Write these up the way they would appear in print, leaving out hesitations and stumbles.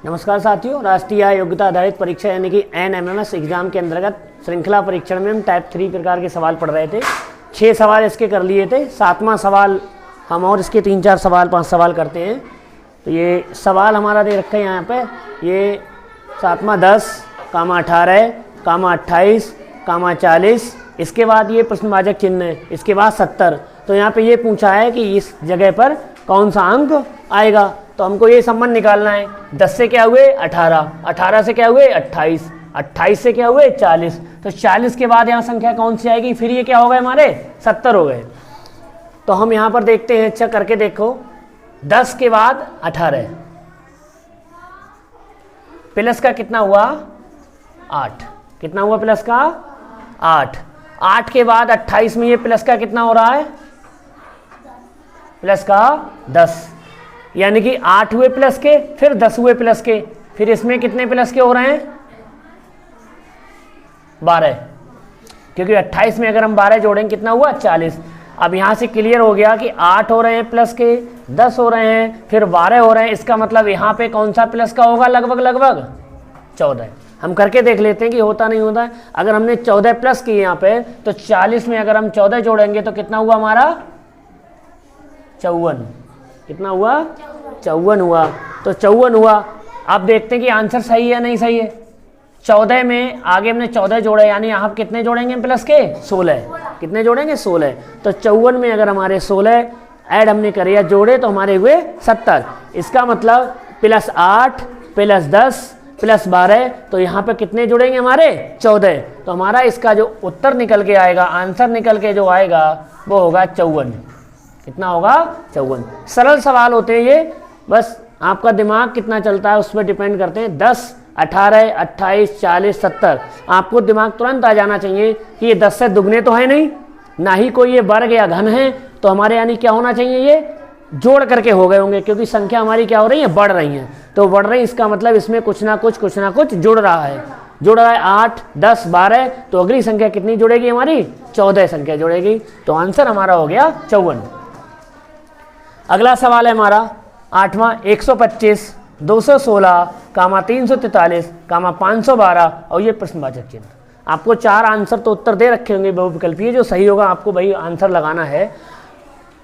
नमस्कार साथियों, राष्ट्रीय योग्यता आधारित परीक्षा यानी कि NMMS एग्जाम के अंतर्गत श्रृंखला परीक्षण में हम टाइप 3 प्रकार के सवाल पढ़ रहे थे। 6 सवाल इसके कर लिए थे। 7वां सवाल हम और इसके 3-4 सवाल 5 सवाल करते हैं। तो ये सवाल हमारा दे रखा है यहाँ पे, ये 7वां 10, 18, 28, 40। इसके बाद ये प्रश्नवाचक चिन्ह है, इसके बाद 70। तो यहाँ पे ये पूछा है कि इस जगह पर कौन सा अंक आएगा। तो हमको ये संबंध निकालना है। 10 से क्या हुए 18, 18 से क्या हुए 28, 28 से क्या हुए 40। तो 40 के बाद यहाँ संख्या कौन सी आएगी, फिर ये क्या हो गए हमारे 70 हो गए। तो हम यहाँ पर देखते हैं, अच्छा करके देखो। 10 के बाद 18 प्लस का कितना हुआ 8, कितना हुआ प्लस का 8। 8 के बाद 28 में ये प्लस का कितना हो रहा है, प्लस का 10, यानी कि 8 हुए प्लस के, फिर 10 हुए प्लस के, फिर इसमें कितने प्लस के हो रहे हैं 12, क्योंकि 28 में अगर हम 12 जोड़ेंगे कितना हुआ 40। अब यहां से क्लियर हो गया कि 8 हो रहे हैं प्लस के, 10 हो रहे हैं, फिर 12 हो रहे हैं। इसका मतलब यहां पे कौन सा प्लस का होगा, लगभग 14। हम करके देख लेते हैं कि होता नहीं होता है। अगर हमने 14 प्लस किए यहाँ पे, तो 40 में अगर हम 14 जोड़ेंगे तो कितना हुआ हमारा 54। कितना हुआ 54 हुआ। तो 54 हुआ। अब देखते हैं कि आंसर सही है नहीं सही है। 14 में आगे हमने 14 जोड़े, यानी यहाँ कितने जोड़ेंगे प्लस के 16, कितने जोड़ेंगे 16। तो 54 में अगर हमारे 16 ऐड हमने करे या जोड़े तो हमारे हुए 70। इसका मतलब प्लस 8 प्लस 10 प्लस 12, तो यहाँ पे कितने जुड़ेंगे हमारे 14। तो हमारा इसका जो उत्तर निकल के आएगा, आंसर निकल के जो आएगा वो होगा 54। कितना होगा 54। सरल सवाल होते हैं ये, बस आपका दिमाग कितना चलता है उस पर डिपेंड करते हैं। 10, 18, 28, 40, 70, आपको दिमाग तुरंत आ जाना चाहिए कि ये 10 से दुगने तो है नहीं, ना ही कोई ये वर्ग या घन है। तो हमारे यानी क्या होना चाहिए, ये जोड़ करके हो गए होंगे, क्योंकि संख्या हमारी क्या हो रही है, बढ़ रही है। तो बढ़ रही, इसका मतलब इसमें कुछ ना कुछ जुड़ रहा है। जुड़ रहा है 8, 10, 12, तो अगली संख्या कितनी जुड़ेगी हमारी 14 संख्या जुड़ेगी। तो आंसर हमारा हो गया 54। अगला सवाल है हमारा 8वां, 125, 216, 343, 512 और ये प्रश्नवाचक चिन्ह। आपको 4 आंसर तो उत्तर दे रखे होंगे बहुविकल्पीय, जो सही होगा आपको भाई आंसर लगाना है।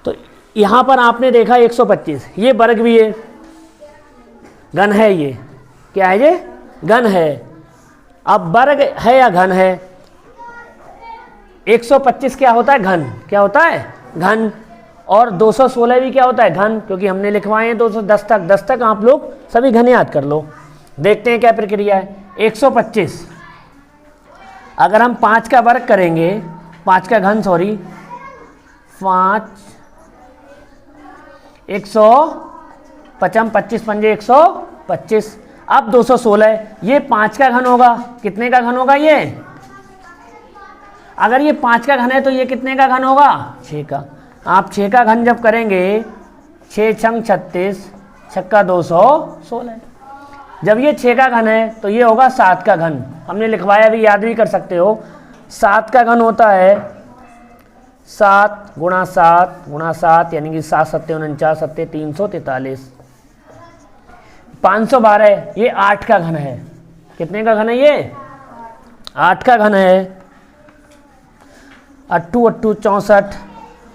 तो यहाँ पर आपने देखा 125, ये वर्ग भी है, घन है, ये क्या है, ये घन है। अब वर्ग है या घन है, 125 क्या होता है घन, क्या होता है घन। और 216 भी क्या होता है घन, क्योंकि हमने लिखवाए हैं 210 तक। 10 तक आप लोग सभी घन याद कर लो। देखते हैं क्या प्रक्रिया है। 125 अगर हम 5 का वर्ग करेंगे, 5 का घन 5 155, 25 पंजे 125। अब 216 ये 5 का घन होगा, कितने का घन होगा ये, अगर ये 5 का घन है तो ये कितने का घन होगा 6 का। आप 6 का घन जब करेंगे, 6 छंग 36, छक्का 216। जब ये 6 का घन है तो ये होगा 7 का घन। हमने लिखवाया भी, याद भी कर सकते हो। 7 का घन होता है 7 गुणा 7 यानी कि 7 7 49 7 343। 512 ये 8 का घन है। कितने का घन है ये 8 का घन है। 8 8 64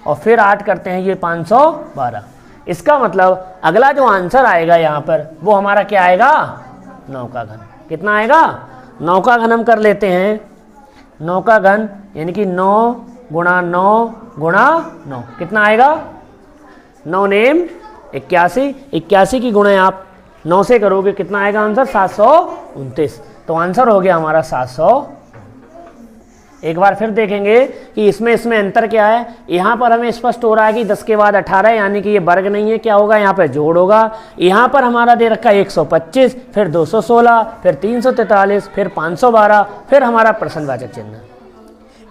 और फिर 8 करते हैं, ये 512। इसका मतलब अगला जो आंसर आएगा यहाँ पर वो हमारा क्या आएगा 9 का घन। कितना आएगा 9 का घन हम कर लेते हैं। 9 का घन यानी कि 9 गुणा 9 गुणा 9 कितना आएगा 9 नेम 81। 81 की गुणे आप 9 से करोगे, कितना आएगा आंसर 729। तो आंसर हो गया हमारा 700। एक बार फिर देखेंगे कि इसमें अंतर क्या है। यहाँ पर हमें स्पष्ट हो रहा है कि 10 के बाद 18, यानी कि ये वर्ग नहीं है, क्या होगा यहाँ पे जोड़ होगा। यहाँ पर हमारा दे रखा है 125, फिर 216, फिर 343, फिर 512, फिर हमारा प्रश्नवाचक चिन्ह,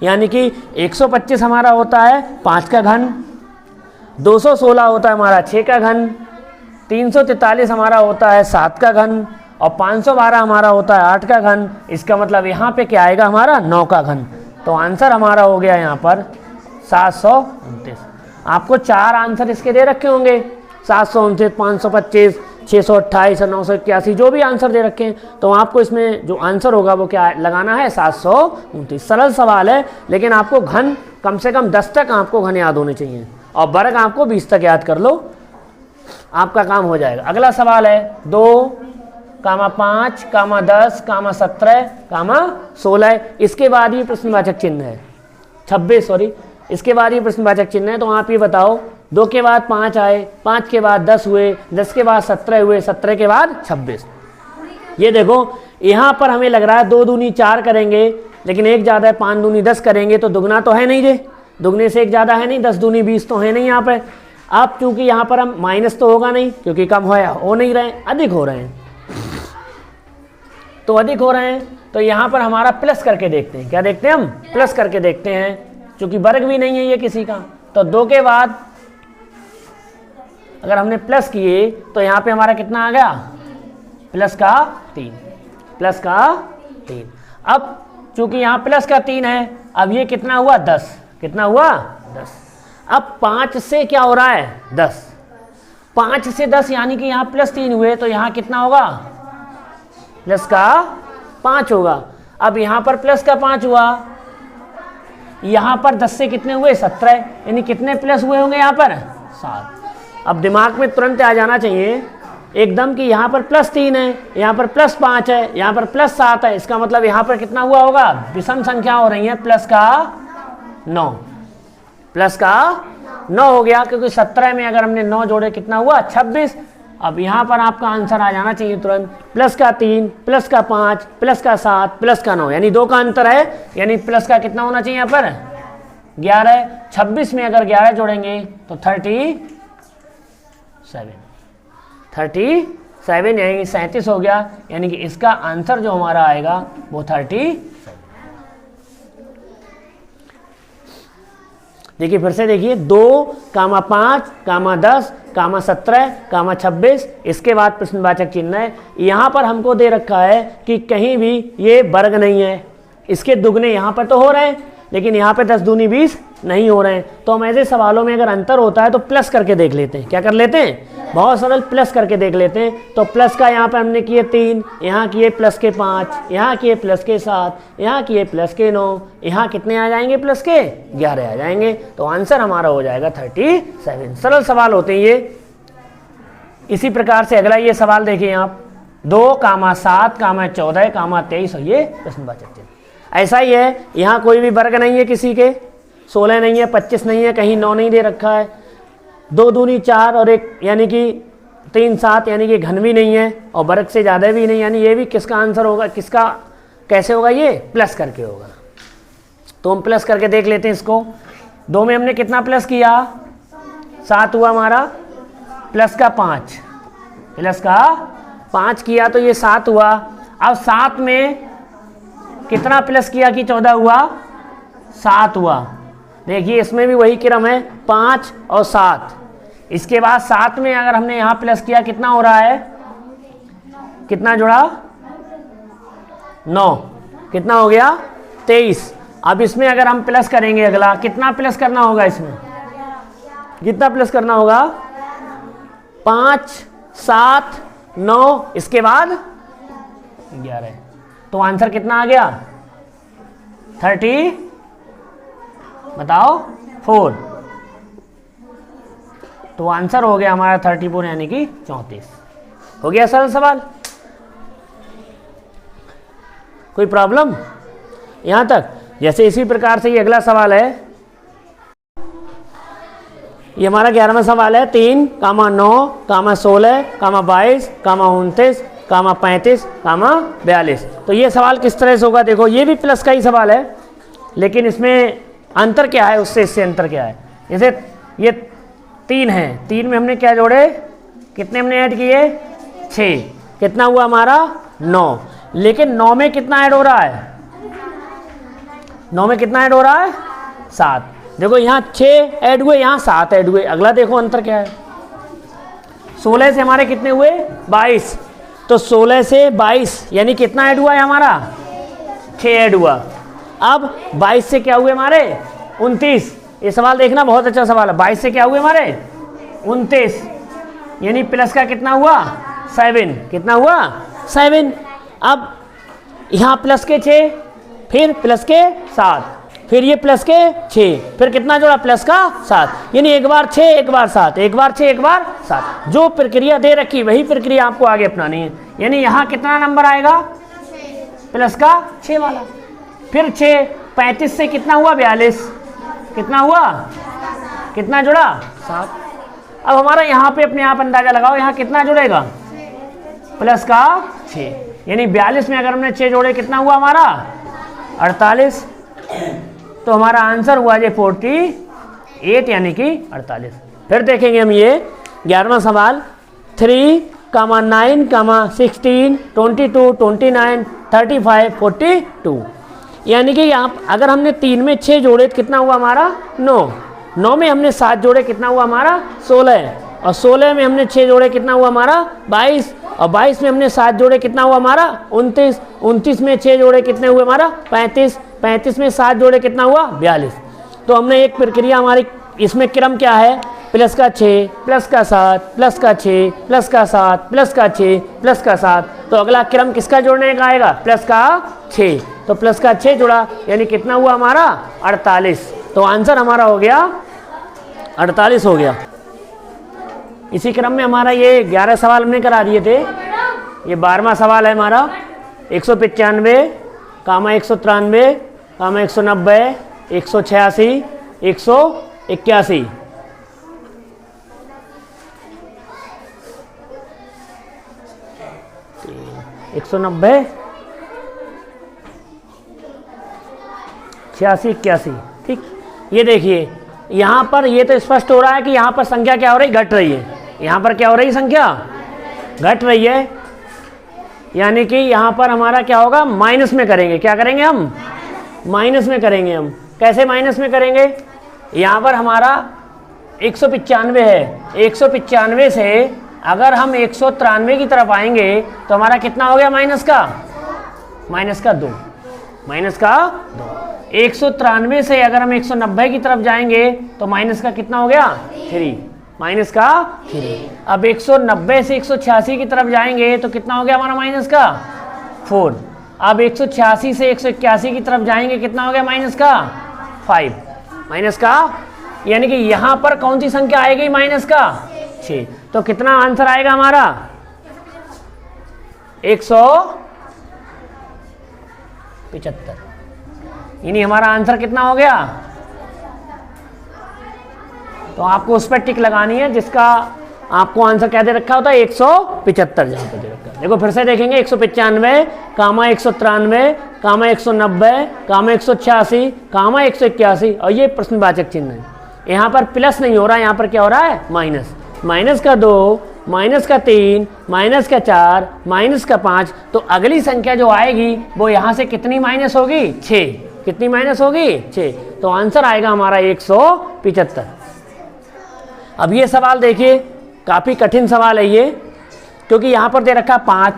यानी कि 125 हमारा होता है 5 का घन, 216 होता है हमारा 6 का घन, 343 हमारा होता है 7 का घन और 512 हमारा होता है 8 का घन। इसका मतलब यहाँ पे क्या आएगा हमारा 9 का घन। तो आंसर हमारा हो गया यहाँ पर 729। आपको 4 आंसर इसके दे रखे होंगे, 729, 525, 628 और 981 जो भी आंसर दे रखे हैं, तो आपको इसमें जो आंसर होगा वो क्या लगाना है, 729। सरल सवाल है, लेकिन आपको घन कम से कम 10 तक आपको घन याद होने चाहिए और वर्ग आपको 20 तक याद कर लो, आपका काम हो जाएगा। अगला सवाल है 2, 5, 10, 17, 16। इसके बाद ये प्रश्नवाचक चिन्ह है 26, सॉरी, इसके बाद ये प्रश्नवाचक चिन्ह है। तो आप ये बताओ, 2 के बाद 5 आए, 5 के बाद 10 हुए, 10 के बाद 17 हुए, 17 के बाद 26। ये देखो यहाँ पर हमें लग रहा है 2 दूनी 4 करेंगे, लेकिन 1 ज़्यादा है, 5 दूनी 10 करेंगे तो दुगना तो है नहीं, रे दुगने से 1 ज़्यादा है नहीं, 10 दूनी 20 तो है नहीं यहाँ पर। अब चूंकि यहाँ पर हम माइनस तो होगा नहीं, क्योंकि कम हो नहीं रहे, अधिक हो रहे हैं, तो अधिक हो रहे हैं, तो यहाँ पर हमारा प्लस करके देखते हैं। क्या देखते हैं हम? प्लस करके देखते हैं, क्योंकि वर्ग भी नहीं है ये किसी का। तो 2 के बाद अगर हमने प्लस किए तो यहाँ पे हमारा कितना आ गया, प्लस का 3, प्लस का 3। अब चूंकि यहाँ प्लस का 3 है, अब ये कितना हुआ, 10, कितना हुआ, 10। अब 5 से क्या हो रहा है, 10, 5 से 10 यानी कि यहाँ प्लस 3 हुए, तो यहाँ कितना होगा, प्लस का 5 होगा। अब यहाँ पर प्लस का 5 हुआ, यहाँ पर 10 से कितने हुए, 17, यानी कितने प्लस हुए होंगे यहाँ पर, 7। अब दिमाग में तुरंत आ जाना चाहिए एकदम कि यहाँ पर प्लस 3 है, यहाँ पर प्लस 5 है, यहाँ पर प्लस 7 है, इसका मतलब यहाँ पर कितना हुआ होगा, विषम संख्या हो रही है, प्लस का 9, प्लस का 9 हो गया, क्योंकि 17 में अगर हमने 9 जोड़े कितना हुआ, 26। अब यहाँ पर आपका आंसर आ जाना चाहिए तुरंत, प्लस का 3, प्लस का 5, प्लस का 7, प्लस का 9, यानी 2 का अंतर है, यानी प्लस का कितना होना चाहिए यहाँ पर, 11। 26 में अगर 11 जोड़ेंगे तो 37, यानी 37 हो गया, यानी कि इसका आंसर जो हमारा आएगा वो 37। देखिए फिर से देखिए, 2, 5, 10, 17, 26, इसके बाद प्रश्नवाचक चिन्ह है। यहाँ पर हमको दे रखा है कि कहीं भी ये वर्ग नहीं है, इसके दुगने यहाँ पर तो हो रहे हैं, लेकिन यहाँ पे 10 दूनी 20 नहीं हो रहे हैं। तो हम ऐसे सवालों में अगर अंतर होता है तो प्लस करके देख लेते हैं। क्या कर लेते हैं? बहुत सरल, प्लस करके देख लेते हैं। तो प्लस का यहाँ पे हमने किए 3, यहाँ किए प्लस के 5, यहाँ किए प्लस के 7, यहाँ किए प्लस के 9, यहाँ कितने आ जाएंगे, प्लस के 11 आ जाएंगे। तो आंसर हमारा हो जाएगा 37। सरल सवाल होते हैं ये। इसी प्रकार से अगला ये सवाल देखिए आप, 2, 7, 14, 23 और ये प्रश्नवाचक चिन्ह। ऐसा ही है, यहाँ कोई भी वर्ग नहीं है किसी के, 16 नहीं है, 25 नहीं है, कहीं 9 नहीं दे रखा है, 2 दूनी 4 और 1 यानी कि 3, 7 यानी कि घन भी नहीं है और वर्ग से ज़्यादा भी नहीं, यानी ये भी किसका आंसर होगा, किसका कैसे होगा, ये प्लस करके होगा। तो हम प्लस करके देख लेते हैं इसको। 2 में हमने कितना प्लस किया, 7 हुआ हमारा, प्लस का 5, प्लस का 5 किया तो ये 7 हुआ। अब 7 में कितना प्लस किया कि 14 हुआ, 7 हुआ। देखिए इसमें भी वही क्रम है, 5 और 7। इसके बाद 7 में अगर हमने यहाँ प्लस किया कितना हो रहा है, कितना जुड़ा, 9, कितना हो गया, 23। अब इसमें अगर हम प्लस करेंगे, अगला कितना प्लस करना होगा, इसमें कितना प्लस करना होगा, 5, 7, 9, इसके बाद 11। तो आंसर कितना आ गया, 30, बताओ 4। तो आंसर हो गया हमारा 34 यानी कि 34। हो गया सरल सवाल, कोई प्रॉब्लम यहां तक? जैसे इसी प्रकार से ये अगला सवाल है, ये हमारा 11वां सवाल है। 3, 9, 16, 22, 29, 35, 42। तो ये सवाल किस तरह से होगा, देखो ये भी प्लस का ही सवाल है, लेकिन इसमें अंतर क्या है, उससे इससे अंतर क्या है। जैसे ये 3 है, 3 में हमने क्या जोड़े, कितने हमने ऐड किए, 6, कितना हुआ हमारा, 9। लेकिन 9 में कितना ऐड हो रहा है, 9 में कितना ऐड हो रहा है, 7। देखो यहाँ 6 ऐड हुए, यहाँ 7 ऐड हुए। अगला देखो अंतर क्या है, 16 से हमारे कितने हुए, 22। तो 16 से 22 यानी कितना ऐड हुआ है हमारा, 6 ऐड हुआ। अब 22 से क्या हुए हमारे, 29। ये सवाल देखना बहुत अच्छा सवाल है। 22 से क्या हुए हमारे, 29, यानी प्लस का कितना हुआ, 7, कितना हुआ 7। अब यहाँ प्लस के 6, फिर प्लस के 7, फिर ये प्लस के 6, फिर कितना जोड़ा प्लस का 7, यानी एक बार 6 एक बार 7, एक बार 6 एक बार 7। जो प्रक्रिया दे रखी वही प्रक्रिया आपको आगे अपनानी है। यानी यहाँ कितना नंबर आएगा प्लस का 6 वाला। फिर 6 35 से कितना हुआ 42, कितना हुआ, कितना जुड़ा 7। अब हमारा यहाँ पे अपने आप अंदाजा लगाओ, यहाँ कितना जुड़ेगा प्लस का 6, यानी 42 में अगर हमने 6 जोड़े कितना हुआ हमारा 48। तो हमारा आंसर हुआ ये 48 यानी कि 48। फिर देखेंगे हम ये 11वां सवाल 3, 9, 16, 22, 29, 35, 42। यानी कि यहाँ अगर हमने 3 में 6 जोड़े तो कितना हुआ हमारा 9, 9 में हमने 7 जोड़े कितना हुआ हमारा 16, और 16 में हमने 6 जोड़े कितना हुआ हमारा 22, और 22 में हमने 7 जोड़े कितना हुआ हमारा 29, 29 में 6 जोड़े कितने हुए हमारा 35, 35 में 7 जोड़े कितना हुआ 42। तो हमने एक प्रक्रिया हमारी इसमें क्रम क्या है, प्लस का 6 प्लस का 7 प्लस का 6 प्लस का 7 प्लस का 6 प्लस का 7। तो अगला क्रम किसका जोड़ने का आएगा प्लस का 6, तो प्लस का 6 जुड़ा यानी कितना हुआ हमारा 48। तो आंसर हमारा हो गया 48 हो गया। इसी क्रम में हमारा ये 11 सवाल हमने करा दिए थे। ये 12वां सवाल है हमारा 195, 193, 190, 186, 181। 190, 86, 81। ठीक, ये देखिए यहाँ पर ये तो स्पष्ट हो रहा है कि यहाँ पर संख्या क्या हो रही, घट रही है। यहाँ पर क्या हो रही, संख्या घट रही है, यानी कि यहाँ पर हमारा क्या होगा माइनस में करेंगे। क्या करेंगे हम माइनस में करेंगे। हम कैसे माइनस में करेंगे, यहाँ पर हमारा 195 है, 195 से अगर हम 193 की तरफ आएंगे तो हमारा कितना हो गया माइनस का 2, माइनस का 2। 193 से अगर हम 190 की तरफ जाएंगे तो माइनस का कितना हो गया 3, माइनस का 3। अब 190 से 186 की तरफ जाएंगे तो कितना हो गया हमारा माइनस का 4। अब 186 से 181 की तरफ जाएंगे कितना हो गया माइनस का 5, माइनस का, यानी कि यहाँ पर कौन सी संख्या आएगी माइनस का 6। तो कितना आंसर आएगा हमारा 175, यानी हमारा आंसर कितना हो गया। तो आपको उस पर टिक लगानी है जिसका आपको आंसर क्या दे रखा होता है 175 जहाँ पर दे रखा है। देखो फिर से देखेंगे 195, 193, 190, 186, 181 और ये प्रश्नवाचक चिन्ह है। यहाँ पर प्लस नहीं हो रहा है, यहाँ पर क्या हो रहा है माइनस, माइनस का 2, माइनस का 3, माइनस का 4, माइनस का 5। तो अगली संख्या जो आएगी वो यहाँ से कितनी माइनस होगी 6, कितनी माइनस होगी 6। तो आंसर आएगा हमारा 175। अब ये सवाल देखिए काफ़ी कठिन सवाल है ये, क्योंकि यहाँ पर दे रखा 5,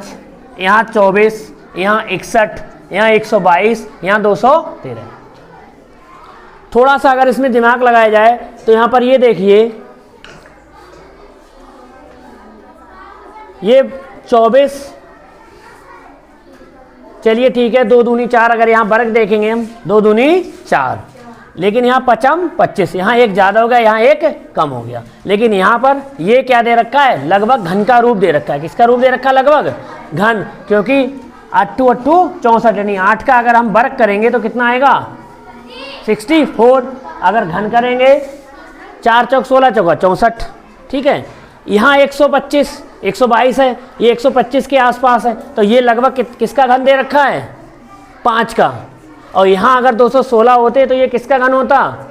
यहाँ 24, यहाँ 61, यहाँ 122, यहाँ 213। थोड़ा सा अगर इसमें दिमाग लगाया जाए तो यहाँ पर ये देखिए ये 24, चलिए ठीक है 2 दूनी 4, अगर यहाँ वर्ग देखेंगे हम 2 दूनी 4, लेकिन यहाँ 5 25, यहाँ एक ज़्यादा हो गया, यहाँ एक कम हो गया। लेकिन यहाँ पर ये क्या दे रखा है लगभग घन का रूप दे रखा है। किसका रूप दे रखा है लगभग घन, क्योंकि 8 8 64, यानी 8 का अगर हम वर्ग करेंगे तो कितना आएगा 64। अगर घन करेंगे 4 चौक 16 चौका 64। ठीक है, यहाँ 125 122 है, ये 125 के आसपास है, तो ये लगभग किसका घन दे रखा है 5 का। और यहाँ अगर 216 होते तो ये किसका घन होता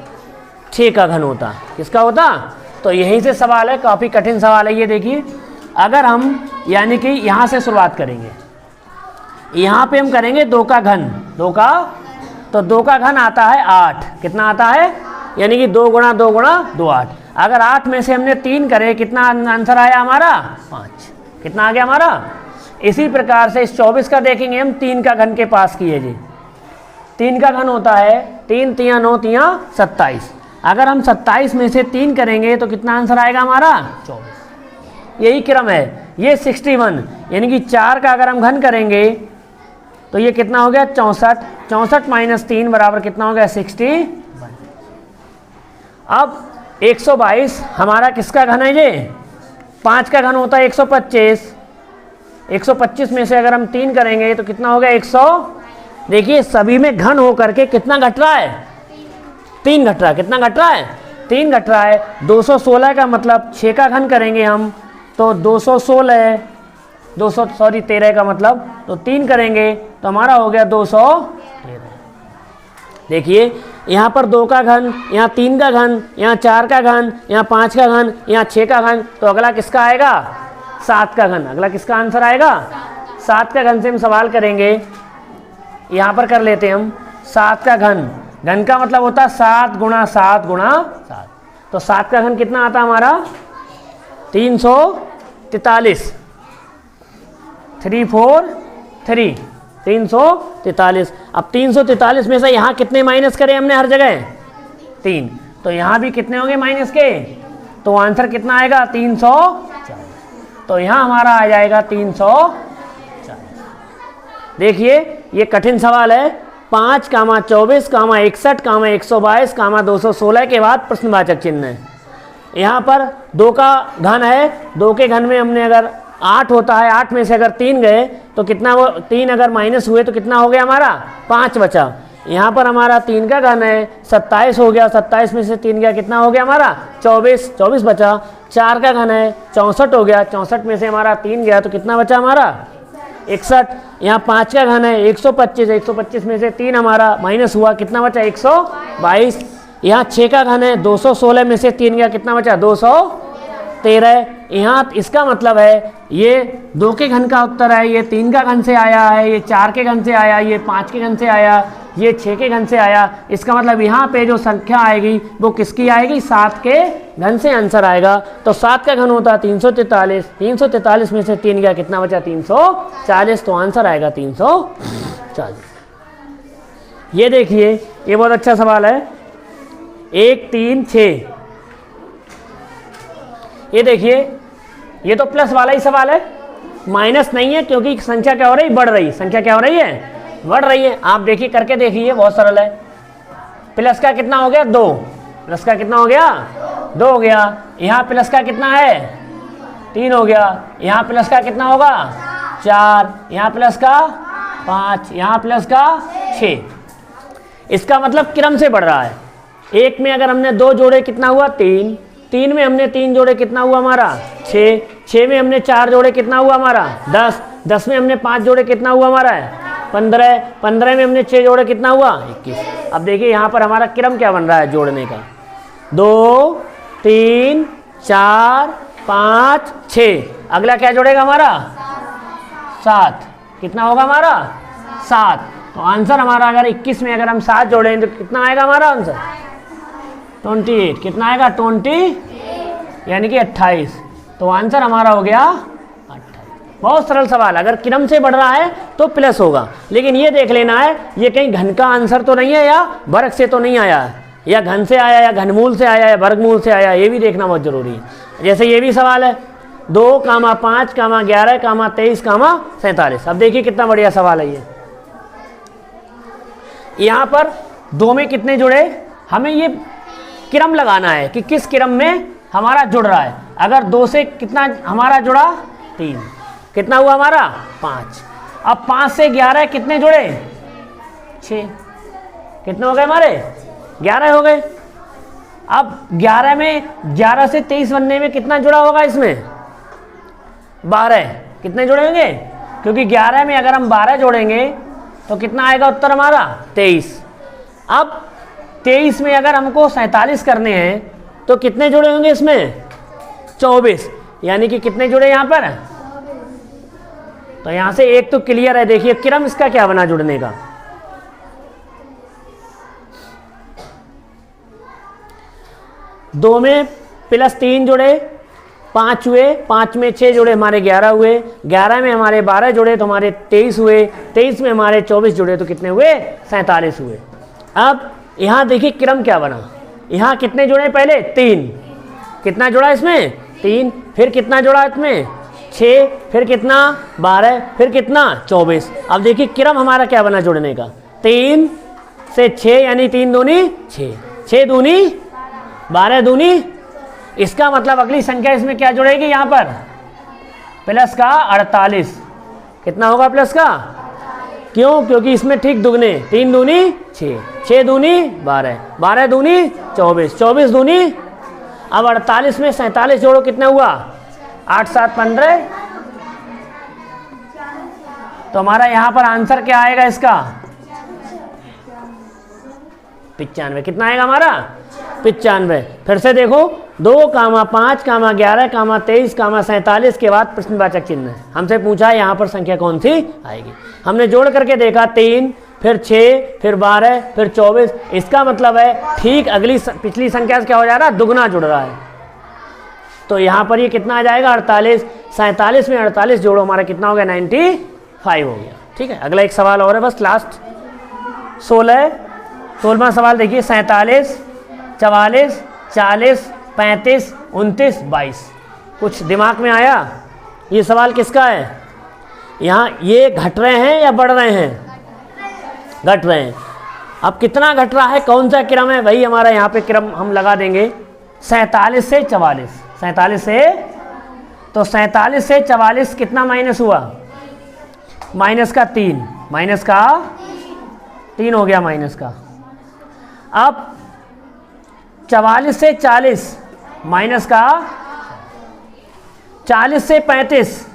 6 का घन होता। किसका होता, तो यहीं से सवाल है, काफ़ी कठिन सवाल है ये। देखिए अगर हम यानी कि यहाँ से शुरुआत करेंगे, यहाँ पे हम करेंगे 2 का घन, 2 का, तो 2 का घन आता है 8। कितना आता है, यानी कि 2 गुणा 2 गुणा 2 8। अगर 8 में से हमने 3 करे कितना आंसर आया हमारा 5। कितना आ गया हमारा। इसी प्रकार से इस 24 का देखेंगे हम 3 का घन के पास किए जी, 3 का घन होता है 3 3 9 3 27। अगर हम 27 में से 3 करेंगे तो कितना आंसर आएगा हमारा 24। यही क्रम है, ये 61, यानी कि 4 का अगर हम घन करेंगे तो ये कितना हो गया 64, 64 माइनस 3 बराबर कितना हो गया 61। अब 122 हमारा किसका घन है, ये 5 का घन होता है 125, 125 में से अगर हम 3 करेंगे तो कितना हो गया 100। देखिए सभी में घन हो करके कितना घट रहा है, 3 घट रहा है। कितना घट रहा है, 3 घट रहा है। 216 का मतलब 6 का घन करेंगे हम तो 216, 13 का मतलब तो 3 करेंगे तो हमारा हो गया 213। देखिए यहाँ पर 2 का घन, यहाँ 3 का घन, यहाँ 4 का घन, यहाँ 5 का घन, यहाँ 6 का घन, तो अगला किसका आएगा 7 का घन। अगला किसका आंसर आएगा 7 का घन से हम सवाल करेंगे। यहाँ पर कर लेते हैं हम 7 का घन, घन का मतलब होता है 7 गुणा 7 गुणा 7, तो 7 का घन कितना आता हमारा 343, 343, 343। अब 343 में से यहाँ कितने माइनस करे हमने हर जगह 3, तो यहाँ भी कितने होंगे माइनस के, तो आंसर कितना आएगा 340। तो यहाँ हमारा आ जाएगा 340। देखिए ये कठिन सवाल है। 5, 24, 61, 122, 216 के बाद प्रश्नवाचक चिन्ह है। यहाँ पर 2 का घन है, 2 के घन में हमने अगर 8 होता है, 8 में से अगर 3 गए तो कितना, वो 3 अगर माइनस हुए तो कितना हो गया हमारा 5 बचा। यहाँ पर हमारा 3 का घन है 27 हो गया, 27 में से 3 गया कितना हो गया हमारा 24, 24 बचा। 4 का घन है 64 हो गया, 64 में से हमारा 3 गया तो कितना बचा हमारा 61। यहाँ 5 का घन है 125, 125 में से 3 हमारा माइनस हुआ कितना बचा 122। यहाँ 6 का घन है 216 में से 3 गया कितना बचा 213। यहाँ इसका मतलब है ये 2 के घन का उत्तर है, ये 3 का घन से आया है, ये 4 के घन से आया, ये 5 के घन से आया, ये 6 के घन से आया। इसका मतलब यहाँ पे जो संख्या आएगी वो किसकी आएगी 7 के घन से आंसर आएगा। तो 7 का घन होता है 343, 343 में से 3 गया कितना बचा 340, तो आंसर आएगा 340। ये देखिए ये बहुत अच्छा सवाल है 1, 3, 6। ये देखिए ये तो प्लस वाला ही सवाल है, माइनस नहीं है क्योंकि संख्या क्या हो रही बढ़ रही, संख्या क्या हो रही है बढ़ रही है। आप देखिए करके देखिए बहुत सरल है। प्लस का कितना हो गया 2, प्लस का कितना हो गया 2 हो गया। यहाँ प्लस का कितना है 3 हो गया, यहाँ प्लस का कितना होगा 4, यहाँ प्लस का 5, यहाँ प्लस का 6। इसका मतलब क्रम से बढ़ रहा है। 1 में अगर हमने 2 जोड़े कितना हुआ 3, 3 में हमने 3 जोड़े कितना हुआ हमारा 6, 6 में हमने 4 जोड़े कितना हुआ हमारा 10, 10 में हमने 5 जोड़े कितना हुआ हमारा 15, 15 में हमने 6 जोड़े कितना हुआ 21। अब देखिए यहाँ पर हमारा क्रम क्या बन रहा है जोड़ने का 2, 3, 4, 5, 6। अगला क्या जोड़ेगा हमारा 7, कितना होगा हमारा 7। तो आंसर हमारा अगर 21 में अगर हम 7 जोड़ें तो कितना आएगा हमारा आंसर 28। कितना आएगा 20 यानी कि 28। तो आंसर हमारा हो गया 28। बहुत सरल सवाल। अगर क्रम से बढ़ रहा है तो प्लस होगा, लेकिन ये देख लेना है ये कहीं घन का आंसर तो नहीं है या वर्ग से तो नहीं आया है, या घन से आया या घनमूल से आया या वर्गमूल से आया, ये भी देखना बहुत जरूरी है। जैसे ये भी सवाल है 2, 5, 11, 23, 47। अब देखिए कितना बढ़िया सवाल है ये। यहाँ पर 2 में कितने जुड़े, हमें ये क्रम लगाना है कि किस क्रम में हमारा जुड़ रहा है। अगर 2 से कितना हमारा जुड़ा 3, कितना हुआ हमारा 5। अब 5 से 11 कितने जुड़े 6, कितने हो गए हमारे 11 हो गए। अब 11 में 11 से 23 बनने में कितना जुड़ा होगा इसमें 12, कितने जुड़ेंगे क्योंकि 11 में अगर हम 12 जोड़ेंगे तो कितना आएगा उत्तर हमारा 23। अब 23 में अगर हमको 47 करने हैं तो कितने जुड़े होंगे इसमें 24, यानी कि कितने जुड़े यहाँ पर। तो यहाँ से एक तो क्लियर है। देखिए क्रम इसका क्या बना जुड़ने का। दो में +3 जुड़े 5 हुए, 5 में 6 जुड़े हमारे 11 हुए, 11 में हमारे 12 जुड़े तो हमारे 23 हुए, 23 में हमारे 24 जुड़े तो कितने हुए 47 हुए। अब यहाँ देखिए क्रम क्या बना। यहाँ कितने जुड़े पहले 3, कितना जुड़ा इसमें 3, फिर कितना जुड़ा इसमें 6, फिर कितना 12, फिर कितना 24। अब देखिए क्रम हमारा क्या बना जुड़ने का, 3 से 6 यानी 3 दूनी 6, 6 दूनी 12 दूनी। इसका मतलब अगली संख्या इसमें क्या जुड़ेगी, यहाँ पर प्लस का 48। कितना होगा प्लस का, क्यों, क्योंकि इसमें ठीक दुगने, 3 दूनी 6, 6 दूनी 12, 12 दूनी 24, 24 दूनी। अब 48 में 47 जोड़ो, कितना हुआ 8 7 15। तो हमारा यहाँ पर आंसर क्या आएगा इसका 95। कितना आएगा हमारा 95। फिर से देखो 2, 5, 11, 23, 47 के बाद प्रश्नवाचक चिन्ह है। हमसे पूछा है यहाँ पर संख्या कौन सी आएगी। हमने जोड़ करके देखा 3, फिर 6, फिर 12, फिर 24। इसका मतलब है ठीक अगली पिछली संख्या से क्या हो जा रहा है, दुगना जुड़ रहा है। तो यहाँ पर ये कितना आ जाएगा 48। 47 में 48 जोड़ो, हमारा कितना हो गया 95 हो गया। ठीक है, अगला एक सवाल और है बस लास्ट 16वां सवाल देखिए। 47, 44, 40, 35, 29, 22। कुछ दिमाग में आया, ये सवाल किसका है। यहाँ ये घट रहे हैं या बढ़ रहे हैं, घट रहे हैं। अब कितना घट रहा है, कौन सा क्रम है, वही हमारा यहाँ पे क्रम हम लगा देंगे। 47 से 44, 47 से, तो 47 से 44 कितना माइनस हुआ, माइनस का 3, माइनस का 3 हो गया माइनस का। अब 44 से 40 माइनस का, 40 से 35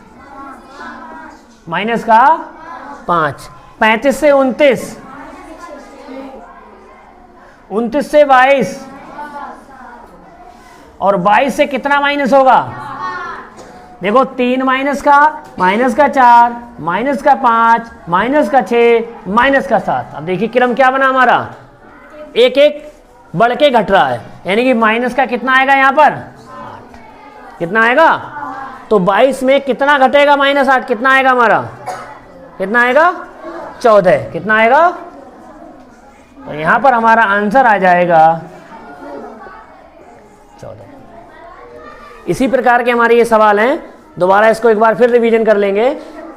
माइनस का 5, 35 से 29, 29 से 22, और 22 से कितना माइनस होगा, देखो 3 माइनस का 4, माइनस का 5, माइनस का 6, माइनस का 7। अब देखिए क्रम क्या बना हमारा, एक एक बढ़ के घट रहा है, यानी कि माइनस का कितना आएगा यहाँ पर 8। कितना आएगा, तो 22 में कितना घटेगा -8, कितना आएगा हमारा, कितना आएगा 14। कितना आएगा, तो यहाँ पर हमारा आंसर आ जाएगा 14। इसी प्रकार के हमारे ये सवाल हैं, दोबारा इसको एक बार फिर रिवीजन कर लेंगे।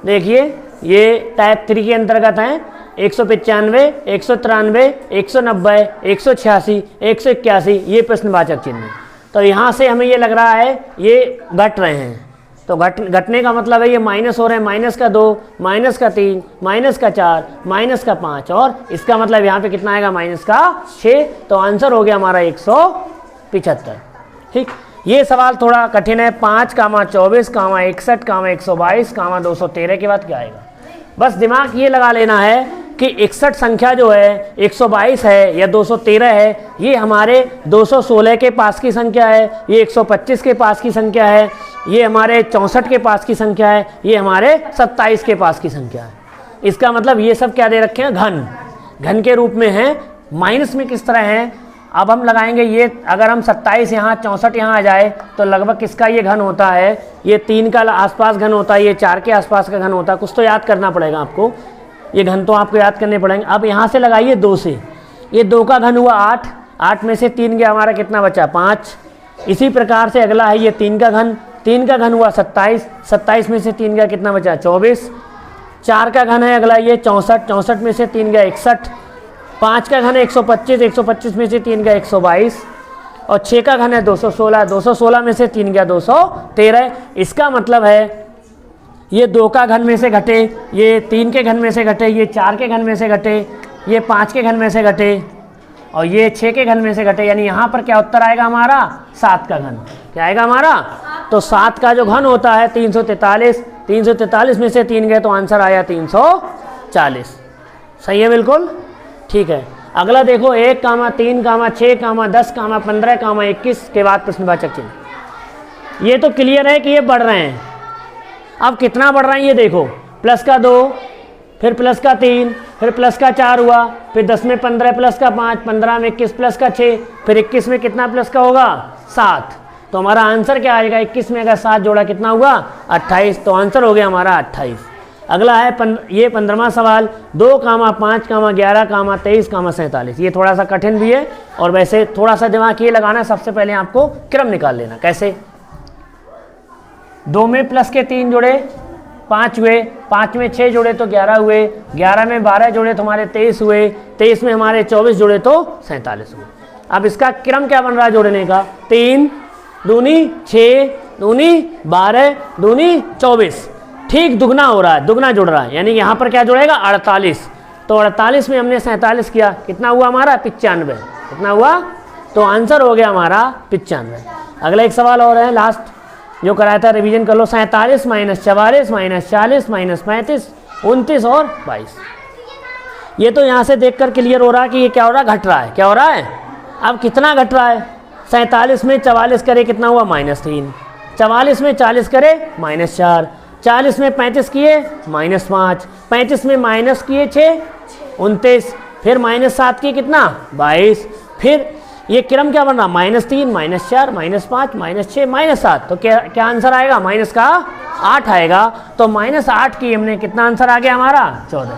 देखिए ये टाइप 3 के अंतर्गत हैं। 195, 193, 190, 186, 181 ये प्रश्नवाचक चिन्ह है। तो यहाँ से हमें ये लग रहा है ये घट रहे हैं, तो घटने का मतलब है ये माइनस हो रहे हैं, माइनस का 2, माइनस का 3, माइनस का 4, माइनस का 5, और इसका मतलब यहाँ पे कितना आएगा माइनस का 6। तो आंसर हो गया हमारा 175। ठीक, ये सवाल थोड़ा कठिन है। 5, 24, 61, 122, 213 के बाद क्या आएगा। बस दिमाग ये लगा लेना है कि 61 संख्या जो है 122 है या 213 है, ये हमारे 216 के पास की संख्या है, ये 125 के पास की संख्या है, ये हमारे 64 के पास की संख्या है, ये हमारे 27 के पास की संख्या है। इसका मतलब ये सब क्या दे रखे हैं, घन के रूप में है। माइनस में किस तरह है, अब हम लगाएंगे ये, अगर हम 27 यहाँ 64 यहाँ आ जाए तो लगभग किसका ये घन होता है, ये 3 का आसपास घन होता है, ये 4 के आसपास का घन होता है। कुछ तो याद करना पड़ेगा आपको, ये घन तो आपको याद करने पड़ेंगे। अब यहाँ से लगाइए 2 से, ये 2 का घन हुआ 8, 8 में से 3 गया, हमारा कितना बचा 5। इसी प्रकार से अगला है ये 3 का घन, 3 का घन हुआ 27, 27 में से 3 गया, कितना बचा 24। 4 का घन है अगला ये 64, 64 में से 3 गया 61। 5 का घन है 125, 125 में से 3 गया 122, और 6 का घन है 216, 216 में से 3 गया 213। इसका मतलब है ये 2 का घन में से घटे, ये 3 के घन में से घटे, ये 4 के घन में से घटे, ये 5 के घन में से घटे, और ये 6 के घन में से घटे, यानी यहाँ पर क्या उत्तर आएगा हमारा 7 का घन। क्या आएगा हमारा, तो 7 का जो घन होता है 343, 343 में से 3 गए तो आंसर आया 340। सही है बिल्कुल, ठीक है। अगला देखो 1, 3, 6, 10, 15, 21 के बाद प्रश्नवाचक चिन्ह। ये तो क्लियर है कि ये बढ़ रहे हैं। अब कितना बढ़ रहा है ये देखो, प्लस का 2, फिर प्लस का 3, फिर प्लस का 4 हुआ, फिर 10 में 15 प्लस का 5, 15 में 21 प्लस का 6, फिर 21 में कितना प्लस का होगा 7। तो हमारा आंसर क्या आएगा, 21 में अगर 7 जोड़ा कितना हुआ 28। तो आंसर हो गया हमारा 28। अगला है ये 15वां सवाल, 2, 5, 11, 23, 47। ये थोड़ा सा कठिन भी है, और वैसे थोड़ा सा दिमाग ये लगाना, सबसे पहले आपको क्रम निकाल लेना। कैसे, 2 में प्लस के 3 जोड़े 5 हुए, 5 में 6 जोड़े तो 11 हुए, 11 में 12 जोड़े तो हमारे 23 हुए, 23 में हमारे 24 जोड़े तो 47 हुए। अब इसका क्रम क्या बन रहा है जोड़ने का? 3 दूनी 6 दूनी 12 दूनी 24, ठीक दुगना हो रहा है, दुगना जुड़ रहा है, यानी यहाँ पर क्या जुड़ेगा? 48। तो 48 में हमने 47 किया, कितना हुआ हमारा? 95। कितना हुआ? तो आंसर हो गया हमारा 95। अगला एक सवाल और है, लास्ट जो कराया था, रिवीजन कर लो। 47 माइनस 44 माइनस 40 माइनस 35 29 और 22। ये तो यहाँ से देखकर क्लियर हो रहा है कि ये क्या हो रहा है? घट रहा है। क्या हो रहा है? अब कितना घट रहा है? 47 में 44 करे कितना हुआ? -3। 44 में 40 करे -4। 40 में 35 किए -5। 35 में माइनस किए 6 29। फिर -7 किए कितना? 22। फिर ये क्रम क्या बन रहा? -3 -4 -5 -6 -7। तो क्या आंसर आएगा? माइनस का 8 आएगा। तो -8 की हमने कितना आंसर आ गया हमारा? 14।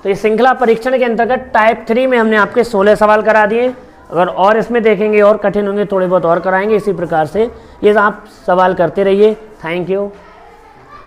तो ये श्रृंखला परीक्षण के अंतर्गत टाइप 3 में हमने आपके 16 सवाल करा दिए। अगर और इसमें देखेंगे और कठिन होंगे, थोड़े बहुत और कराएंगे इसी प्रकार से। ये आप सवाल करते रहिए। Thank you.